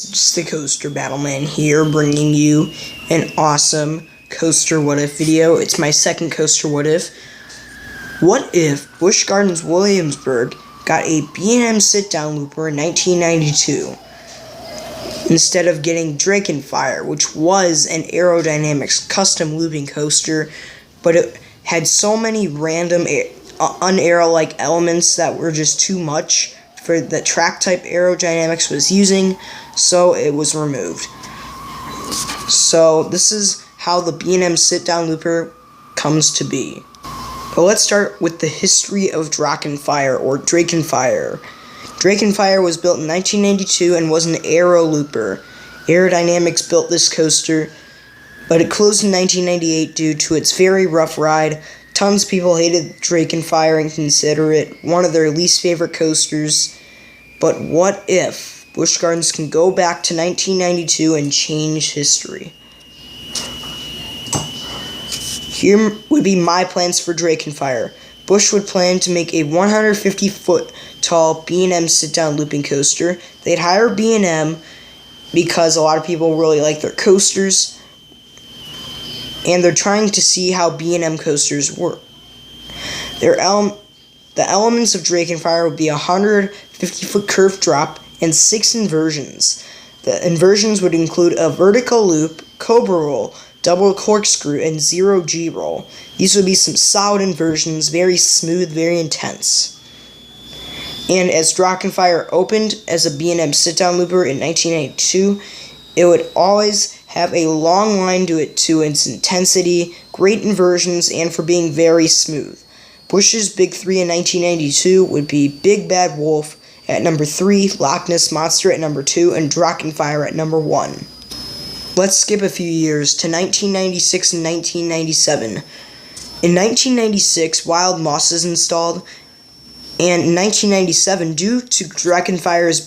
It's the Coaster Battleman here, bringing you an awesome Coaster What If video. It's my second Coaster What If. What if Busch Gardens Williamsburg got a B&M sit-down looper in 1992 instead of getting Drakenfire, which was an Aerodynamics custom looping coaster, but it had so many random un-aero-like elements that were just too much for the track type Aerodynamics was using, so it was removed. So this is how the B&M sit-down looper comes to be. But let's start with the history of Drakenfire or Drakenfire. Drakenfire was built in 1992 and was an aero looper. Aerodynamics built this coaster, but it closed in 1998 due to its very rough ride. Tons of people hated Drakenfire and consider it one of their least favorite coasters. But what if Busch Gardens can go back to 1992 and change history? Here would be my plans for Drakenfire. Busch would plan to make a 150-foot tall B&M sit-down looping coaster. They'd hire B&M because a lot of people really like their coasters, and they're trying to see how B&M coasters work. The elements of Drakenfire would be a 150-foot curved drop and 6 inversions. The inversions would include a vertical loop, cobra roll, double corkscrew, and 0G roll. These would be some solid inversions, very smooth, very intense. And as Drakenfire opened as a B&M sit-down looper in 1982, it would always have a long line to it to its intensity, great inversions, and for being very smooth. Busch's big three in 1992 would be Big Bad Wolf at number 3, Loch Ness Monster at number 2, and Drakenfire at number 1. Let's skip a few years to 1996 and 1997. In 1996, Wild Moss is installed, and in 1997, due to Drakenfire's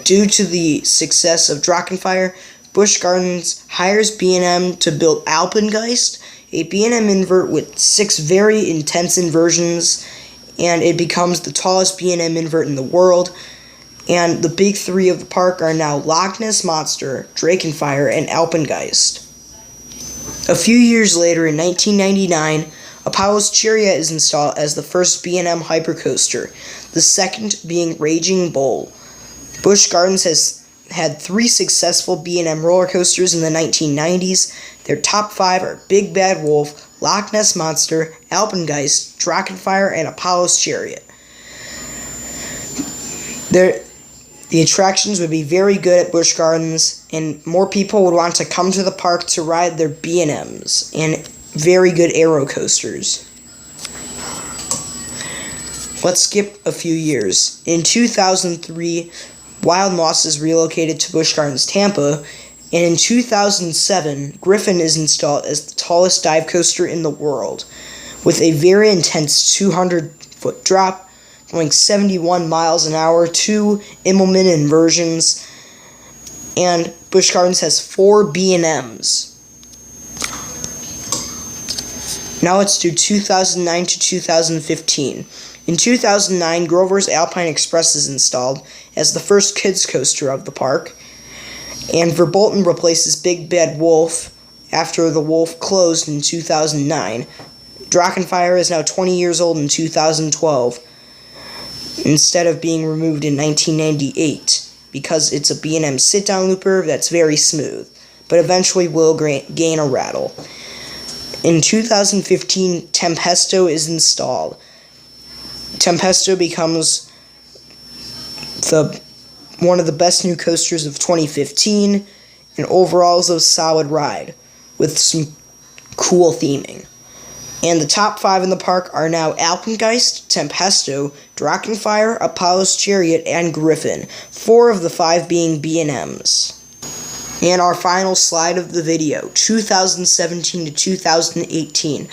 due to the success of Drakenfire, Busch Gardens hires B&M to build Alpengeist, a B&M invert with 6 very intense inversions, and it becomes the tallest B&M invert in the world. And the big three of the park are now Loch Ness Monster, Drakenfire, and Alpengeist. A few years later, in 1999, Apollo's Chariot is installed as the first B&M hypercoaster, the second being Raging Bull. Busch Gardens has had 3 successful B&M roller coasters in the 1990s. Their top 5 are Big Bad Wolf, Loch Ness Monster, Alpengeist, Drakenfire, and Apollo's Chariot. The attractions would be very good at Busch Gardens, and more people would want to come to the park to ride their B&Ms and very good aero coasters. Let's skip a few years. In 2003, Wild Moss is relocated to Busch Gardens Tampa, and in 2007, Griffin is installed as the tallest dive coaster in the world, with a very intense 200-foot drop, going 71 miles an hour, 2 Immelman inversions, and Busch Gardens has 4 B&Ms. Now let's do 2009 to 2015. In 2009, Grover's Alpine Express is installed as the first kids coaster of the park, and Verbolten replaces Big Bad Wolf after the Wolf closed in 2009. Drakenfire is now 20 years old in 2012, instead of being removed in 1998, because it's a B&M sit-down looper that's very smooth, but eventually will gain a rattle. In 2015, Tempesto is installed. Tempesto becomes one of the best new coasters of 2015, and overall is a solid ride, with some cool theming. And the top 5 in the park are now Alpengeist, Tempesto, Drakenfire, Apollo's Chariot, and Griffin, 4 of the 5 being B&Ms. And our final slide of the video, 2017 to 2018.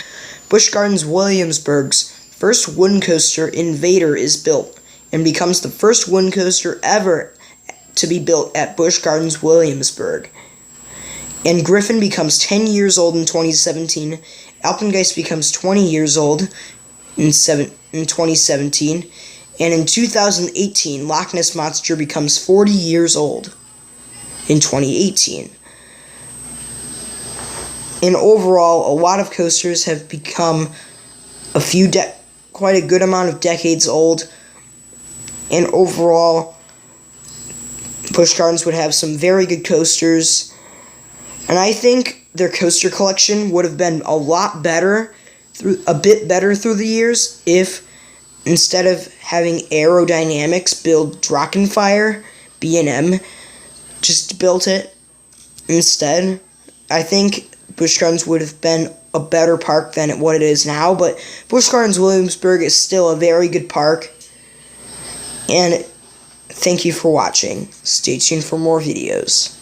Busch Gardens Williamsburg's first wooden coaster, Invader, is built, and becomes the first wooden coaster ever to be built at Busch Gardens Williamsburg. And Griffin becomes 10 years old in 2017, Alpengeist becomes 20 years old in 2017, And in 2018, Loch Ness Monster becomes 40 years old in 2018. And overall, a lot of coasters have become quite a good amount of decades old. And overall, Busch Gardens would have some very good coasters. And I think their coaster collection would have been a bit better through the years if, instead of having Aerodynamics build Drachenfire, B&M just built it instead. I think Busch Gardens would have been a better park than what it is now, but Busch Gardens Williamsburg is still a very good park. And thank you for watching. Stay tuned for more videos.